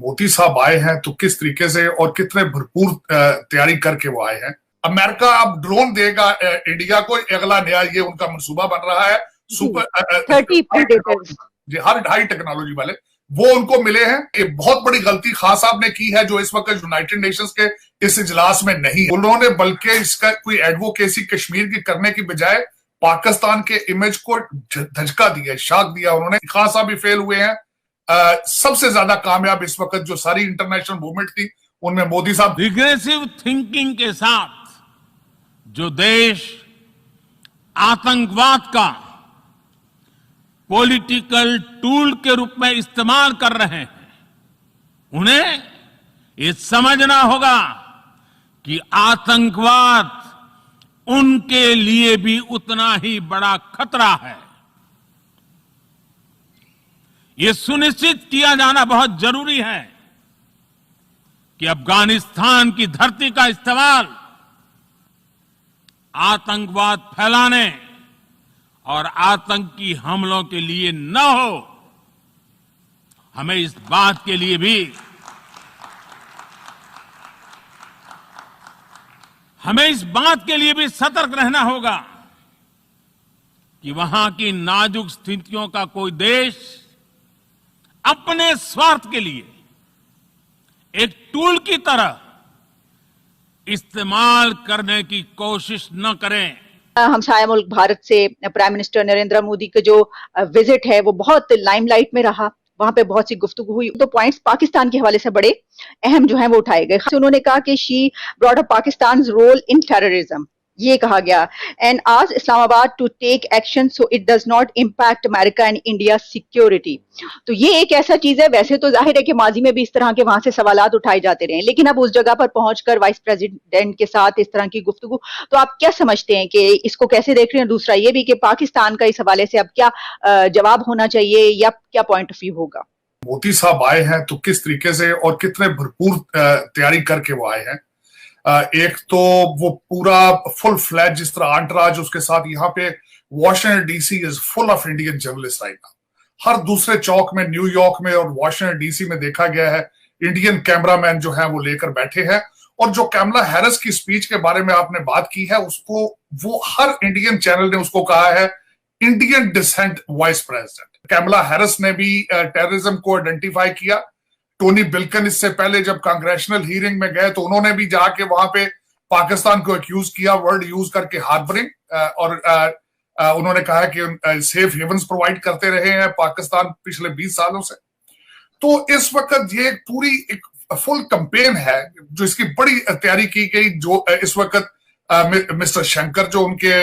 मोदी साहब आए हैं तो किस तरीके से और कितने भरपूर तैयारी करके वो आए हैं। अमेरिका अब ड्रोन देगा इंडिया को, अगला नया ये उनका मंसूबा बन रहा है। सुपर 30 प्रेडेटर्स जी, हर हाई टेक्नोलॉजी वाले वो उनको मिले हैं। ये बहुत बड़ी गलती खान साहब ने की है जो इस वक्त यूनाइटेड नेशंस के इस इजलास में नहीं। उन्होंने बल्कि इसका कोई एडवोकेसी कश्मीर की करने की बजाय पाकिस्तान के इमेज को धचका दिया, शाक दिया उन्होंने। खान साहब भी फेल हुए हैं। सबसे ज्यादा कामयाब इस वक्त जो सारी इंटरनेशनल मूवमेंट थी उनमें मोदी साहब। रिग्रेसिव थिंकिंग के साथ जो देश आतंकवाद का पॉलिटिकल टूल के रूप में इस्तेमाल कर रहे हैं, उन्हें ये समझना होगा कि आतंकवाद उनके लिए भी उतना ही बड़ा खतरा है। ये सुनिश्चित किया जाना बहुत जरूरी है कि अफगानिस्तान की धरती का इस्तेमाल आतंकवाद फैलाने और आतंकी हमलों के लिए न हो। हमें इस बात के लिए भी सतर्क रहना होगा कि वहां की नाजुक स्थितियों का कोई देश अपने स्वार्थ के लिए एक टूल की तरह इस्तेमाल करने की कोशिश न करें। हमसाया मुल्क भारत से प्राइम मिनिस्टर नरेंद्र मोदी का जो विजिट है वो बहुत लाइमलाइट में रहा। वहां पे बहुत सी गुफ्तगू हुई। तो पॉइंट्स पाकिस्तान के हवाले से बड़े अहम जो हैं वो उठाए गए। उन्होंने कहा कि she brought up Pakistan role in terrorism, ये कहा गया, एंड आज Islamabad to take action so it does not impact America and India security. तो ये एक ऐसा चीज है, वैसे तो जाहिर है कि माजी में भी इस तरह के वहां से सवालात उठाए जाते रहे, लेकिन अब उस जगह पर पहुंचकर वाइस प्रेसिडेंट के साथ इस तरह की गुफ्तगू, तो आप क्या समझते हैं कि इसको कैसे देख रहे हैं? दूसरा ये भी कि पाकिस्तान का इस हवाले से अब क्या जवाब होना चाहिए या क्या पॉइंट ऑफ व्यू होगा? मोदी साहब आए हैं तो किस तरीके से और कितने भरपूर तैयारी करके वो आए हैं। एक तो वो पूरा फुल फ्लैज जिस तरह आंटराज उसके साथ यहाँ पे Washington DC is full of Indian journalist right now. हर दूसरे चौक में न्यूयॉर्क में और वॉशिंगटन डीसी में देखा गया है इंडियन कैमरामैन जो है वो लेकर बैठे हैं। और जो कमला हैरिस की स्पीच के बारे में आपने बात की है, उसको वो हर इंडियन चैनल ने उसको कहा है इंडियन डिसेंट वाइस प्रेसिडेंट। कमला हैरिस ने भी टेररिज्म को आइडेंटिफाई किया। टोनी बिल्कन इससे पहले जब कांग्रेशनल हियरिंग में गए तो उन्होंने भी जाके वहां पे पाकिस्तान को एक्यूज किया वर्ड यूज करके हार्बरिंग, और उन्होंने कहा कि सेफ हेवंस प्रोवाइड करते रहे हैं पाकिस्तान पिछले 20 सालों से। तो इस वक्त ये पूरी एक फुल कैंपेन है जो इसकी बड़ी तैयारी की गई। जो इस वक्त मिस्टर शंकर जो उनके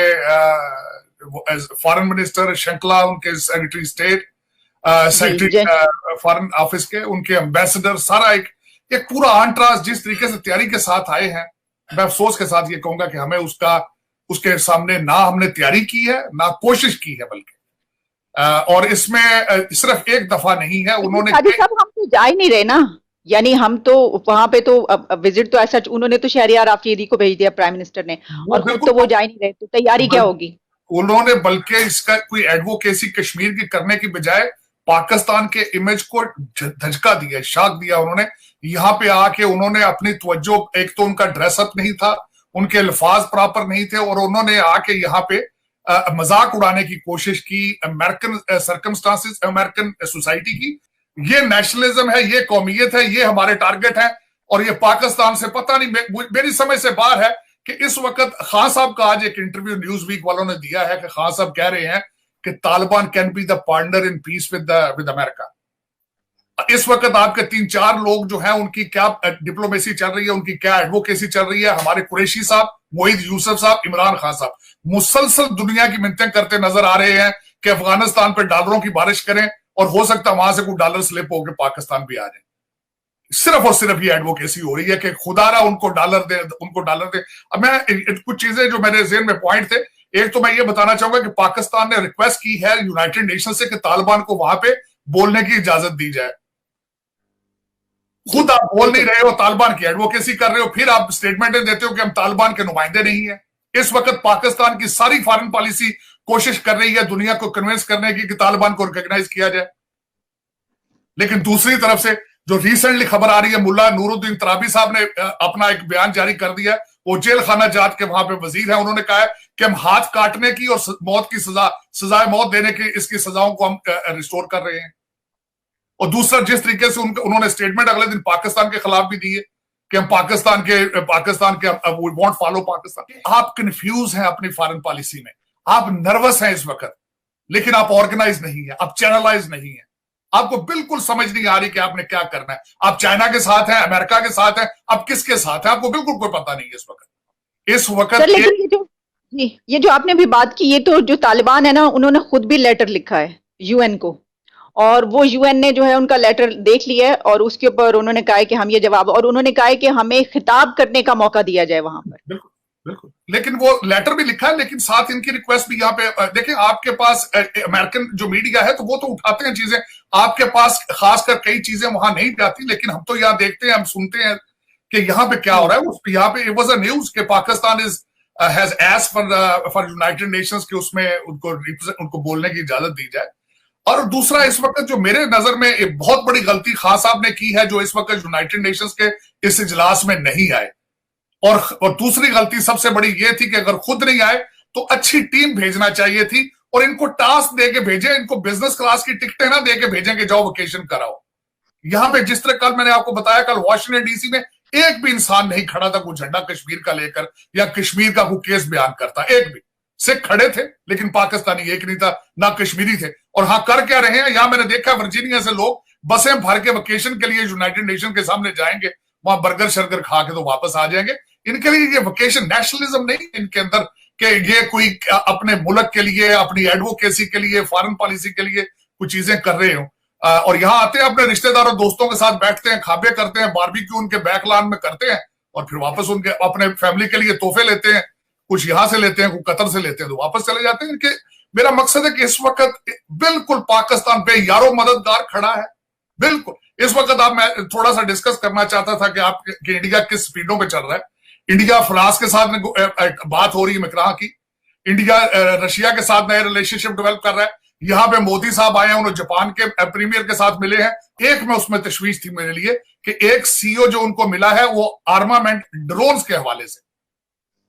फॉरेन मिनिस्टर, शंकला उनके secretary state, secretary foreign office के उनके एम्बेसडर, सारा एक पूरा आंट्रास जिस तरीके से तैयारी के साथ आए हैं, मैं अफसोस के साथ ये कहूंगा कि हमें उसके सामने ना हमने तैयारी की है ना कोशिश की है, बल्कि और इसमें सिर्फ एक दफा नहीं है उन्होंने। हम तो जा ही नहीं रहे ना, यानी हम तो वहां पे तो विजिट तो ऐसा उन्होंने तो शहरियार आफरीदी को भेज दिया प्राइम मिनिस्टर ने, और खुद तो वो जा ही नहीं रहे, तो तैयारी क्या होगी? उन्होंने बल्कि इसका कोई एडवोकेसी कश्मीर की करने की बजाय पाकिस्तान के इमेज को धचका दिया, शाक दिया उन्होंने। यहाँ पे आके उन्होंने अपनी तवज्जो, एक तो उनका ड्रेसअप नहीं था, उनके अल्फाज प्रॉपर नहीं थे, और उन्होंने आके यहाँ पे मजाक उड़ाने की कोशिश की अमेरिकन सर्कमस्टांसेस, अमेरिकन सोसाइटी की। ये नेशनलिज्म है, ये कौमियत है, ये हमारे टारगेट है। और ये पाकिस्तान से पता नहीं, मेरी समझ से बाहर है कि इस वक्त खान साहब का आज एक इंटरव्यू न्यूज वीक वालों ने दिया है कि खान साहब कह रहे हैं कि Taliban can be the partner in peace with America. इस वक्त आपके 3-4 लोग जो हैं उनकी क्या डिप्लोमेसी चल रही है, उनकी क्या एडवोकेसी चल रही है। हमारे कुरैशी साहब, मोहिद यूसुफ साहब, इमरान खान साहब मुसलसल दुनिया की मिन्नतें करते नजर आ रहे हैं कि अफगानिस्तान पर डॉलरों की बारिश करें और हो सकता है वहां से कोई डॉलर स्लिप होकर पाकिस्तान भी आ जाए। सिर्फ और सिर्फ ये एडवोकेसी हो रही है कि खुदारा उनको डॉलर दे, उनको डॉलर दे। अब मैं कुछ चीजें जो मेरे ज़हन में पॉइंट थे, एक तो मैं ये बताना चाहूंगा कि पाकिस्तान ने रिक्वेस्ट की है यूनाइटेड नेशन से कि तालिबान को वहां पे बोलने की इजाजत दी जाए। खुद आप बोल नहीं रहे हो, तालिबान की एडवोकेसी कर रहे हो, फिर आप स्टेटमेंटें देते हो कि हम तालिबान के नुमाइंदे नहीं है। इस वक्त पाकिस्तान की सारी फॉरेन पॉलिसी कोशिश कर रही है दुनिया को कन्विंस करने की कि तालिबान को रिकॉग्नाइज किया जाए, लेकिन दूसरी तरफ से जो रिसेंटली खबर आ रही है, मुल्ला नूरुद्दीन तराबी साहब ने अपना एक बयान जारी कर दिया, वो जेल खाना जात के वहां पे वजीर है, उन्होंने कहा है कि हम हाथ काटने की और मौत की सजाए मौत देने की इसकी सजाओं को हम रिस्टोर कर रहे हैं। और दूसरा, जिस तरीके से उन्होंने स्टेटमेंट अगले दिन पाकिस्तान के खिलाफ भी दी है कि हम पाकिस्तान के वी वॉन्ट फॉलो पाकिस्तान। आप कंफ्यूज हैं अपनी फॉरेन पॉलिसी में, आप नर्वस हैं इस वक्त, लेकिन आप ऑर्गेनाइज नहीं है, आप चैनलाइज नहीं है, आपको बिल्कुल समझ नहीं आ रही कि आपने क्या करना है। आप चाइना के साथ हैं, अमेरिका के साथ हैं, आप किसके साथ हैं, आपको बिल्कुल कोई पता नहीं है इस वक्त। लेकिन ये जो आपने भी बात की, ये तो जो तालिबान है ना, उन्होंने खुद भी लेटर लिखा है यूएन को, और वो यूएन ने जो है उनका लेटर देख लिया है और उसके ऊपर उन्होंने कहा है कि हम ये जवाब, और उन्होंने कहा है कि हमें खिताब करने का मौका दिया जाए वहां पर। बिल्कुल बिल्कुल, लेकिन वो लेटर भी लिखा है, लेकिन साथ इनकी रिक्वेस्ट भी यहाँ पे देखिए, आपके पास अमेरिकन जो मीडिया है तो वो तो उठाते हैं चीजें, आपके पास खासकर कई चीजें वहां नहीं जाती, लेकिन हम तो यहाँ देखते हैं, हम सुनते हैं कि यहाँ पे क्या हो रहा है। यहाँ पे इट वाज अ न्यूज कि Pakistan has asked for United Nations के उसमें उनको बोलने की इजाजत दी जाए। और दूसरा, इस वक्त जो मेरे नजर में एक बहुत बड़ी गलती खान साहब ने की है, जो इस वक्त यूनाइटेड नेशंस के इस इजलास में नहीं आए, और दूसरी गलती सबसे बड़ी ये थी कि अगर खुद नहीं आए तो अच्छी टीम भेजना चाहिए थी, और इनको टास्क दे के भेजे, इनको बिजनेस क्लास की टिकटें ना दे के भेजें कि जाओ वेकेशन कराओ। यहां पे जिस तरह कल मैंने आपको बताया, कल वॉशिंगटन डीसी में एक भी इंसान नहीं खड़ा था कोई झंडा कश्मीर का लेकर या कश्मीर का कोई केस बयान करता, एक भी। सिख खड़े थे लेकिन पाकिस्तानी एक नहीं था, ना कश्मीरी थे। और हाँ, कर क्या रहे हैं, यहां मैंने देखा वर्जीनिया से लोग बसें भर के वेकेशन के लिए यूनाइटेड नेशन के सामने जाएंगे, वहां बर्गर शर्गर खा के तो वापस आ जाएंगे। इनके लिए ये वेकेशन नेशनलिज्म नहीं है इनके अंदर, कि ये कोई अपने मुल्क के लिए, अपनी एडवोकेसी के लिए, फॉरेन पॉलिसी के लिए कुछ चीजें कर रहे हो। और यहाँ आते हैं, अपने रिश्तेदारों दोस्तों के साथ बैठते हैं, खाबे करते हैं, बारबेक्यू उनके बैकलॉन में करते हैं, और फिर वापस उनके अपने फैमिली के लिए तोहफे लेते हैं, कुछ यहां से लेते हैं, कुछ कतर से लेते हैं, तो वापस चले जाते हैं। इनके मेरा मकसद है कि इस वक्त बिल्कुल पाकिस्तान पे यारो मददगार खड़ा है, बिल्कुल। इस वक्त मैं थोड़ा सा डिस्कस करना चाहता था कि आप कि इंडिया किस स्पीडों पे चल रहा है। इंडिया फ्रांस के साथ बात हो रही है मिकराह की, इंडिया रशिया के साथ नए रिलेशनशिप डेवलप कर रहा है। यहाँ पे मोदी साहब आए हैं, उन्होंने जापान के प्रीमियर के साथ मिले हैं। एक में उसमें तशवीश थी मेरे लिए कि एक सीईओ जो उनको मिला है वो आर्मामेंट ड्रोन्स के हवाले से,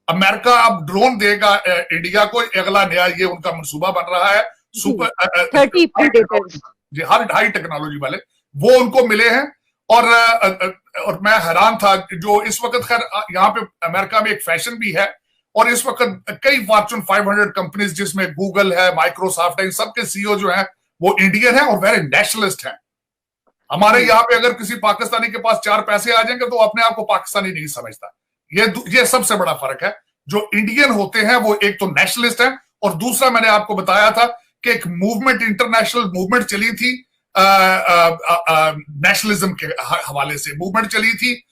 अमेरिका अब ड्रोन देगा इंडिया को, अगला नया ये उनका मंसूबा बन रहा है। सुपर 30 जी, हर हाई टेक्नोलॉजी वाले वो उनको मिले हैं। और मैं हैरान था जो इस वक्त, खैर यहाँ पे अमेरिका में एक फैशन भी है, और इस वक्त कई फॉर्च्यून 500 कंपनीज जिसमें गूगल है, माइक्रोसॉफ्ट है, इन सबके सीईओ जो हैं वो इंडियन हैं और वेरी नेशनलिस्ट हैं। हमारे यहाँ पे अगर किसी पाकिस्तानी के पास 4 पैसे आ जाएंगे तो अपने आप को पाकिस्तानी नहीं समझता। ये सबसे बड़ा फर्क है। जो इंडियन होते हैं वो एक तो नेशनलिस्ट है, और दूसरा मैंने आपको बताया था कि एक मूवमेंट, इंटरनेशनल मूवमेंट चली थी नेशनलिज्म के हवाले से, मूवमेंट चली थी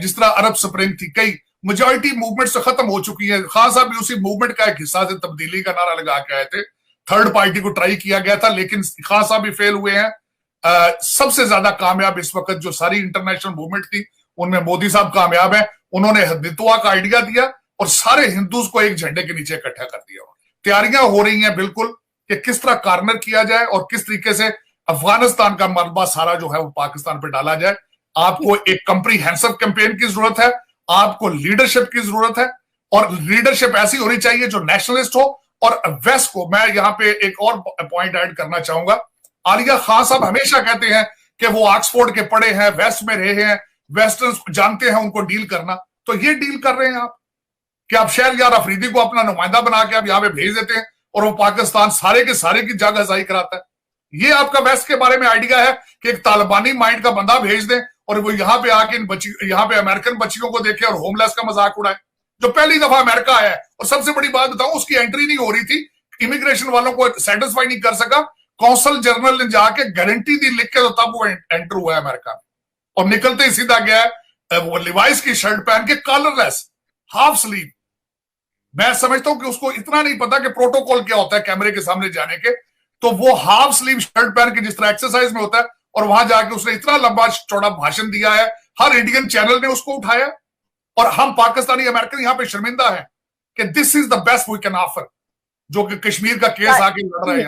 जिस तरह अरब स्प्रिंग थी। कई मेजॉरिटी मूवमेंट से खत्म हो चुकी है। खान साहब भी उसी मूवमेंट का एक हिस्सा से तब्दीली का नारा लगा के आए थे। थर्ड पार्टी को ट्राई किया गया था, लेकिन खान साहब भी फेल हुए हैं। सबसे ज्यादा कामयाब इस वक्त जो सारी इंटरनेशनल मूवमेंट थी उनमें मोदी साहब कामयाब है। उन्होंने हिंदुत्व का आइडिया दिया और सारे हिंदूज को एक झंडे के नीचे इकट्ठा कर दिया। तैयारियां हो रही हैं बिल्कुल कि किस तरह कार्नर किया जाए और किस तरीके से अफगानिस्तान का मलबा सारा जो है वो पाकिस्तान पर डाला जाए। आपको एक कंप्रीहेंसिव कैंपेन की जरूरत है, आपको लीडरशिप की जरूरत है, और लीडरशिप ऐसी होनी चाहिए जो नेशनलिस्ट हो। और वेस्ट को मैं यहां पे एक और पॉइंट ऐड करना चाहूंगा। आलिया खान साहब हमेशा कहते हैं कि वो ऑक्सफोर्ड के पढ़े हैं, वेस्ट में रहे हैं, वेस्टर्न जानते हैं उनको डील करना। तो ये डील कर रहे हैं आप कि आप शहरयार अफरीदी को अपना नुमाइंदा बना के आप यहां पे भेज देते हैं और वो पाकिस्तान सारे के सारे की जगहजाई कराता है। ये आपका वेस्ट के बारे में आइडिया है कि एक तालिबानी माइंड का बंदा भेज दें और वो यहां पे आके यहां पे अमेरिकन बच्चियों को देखे और होमलेस का मजाक उड़ाए। जो पहली दफा अमेरिका आया है, और सबसे बड़ी बात बताऊं, उसकी एंट्री नहीं हो रही थी, इमिग्रेशन वालों को सेटिस्फाई नहीं कर सका। कौंसल जनरल ने जाके गारंटी दी लिख के, तो तब वो एंटर हुआ है अमेरिका में। और निकलते ही सीधा गया है वो लिवाइस की शर्ट पहन के, कॉलरलेस, हाफ स्लीव। मैं समझता हूं कि उसको इतना नहीं पता कि प्रोटोकॉल क्या होता है कैमरे के सामने जाने के। तो वो हाफ स्लीव शर्ट पहन के जिस तरह एक्सरसाइज में होता है, और वहां जाके उसने इतना लंबा चौड़ा भाषण दिया है, हर इंडियन चैनल ने उसको उठाया। और हम पाकिस्तानी अमेरिकन यहां पे शर्मिंदा है कि this is the best we can offer, जो कि कश्मीर का केस आके लड़ रहे हैं।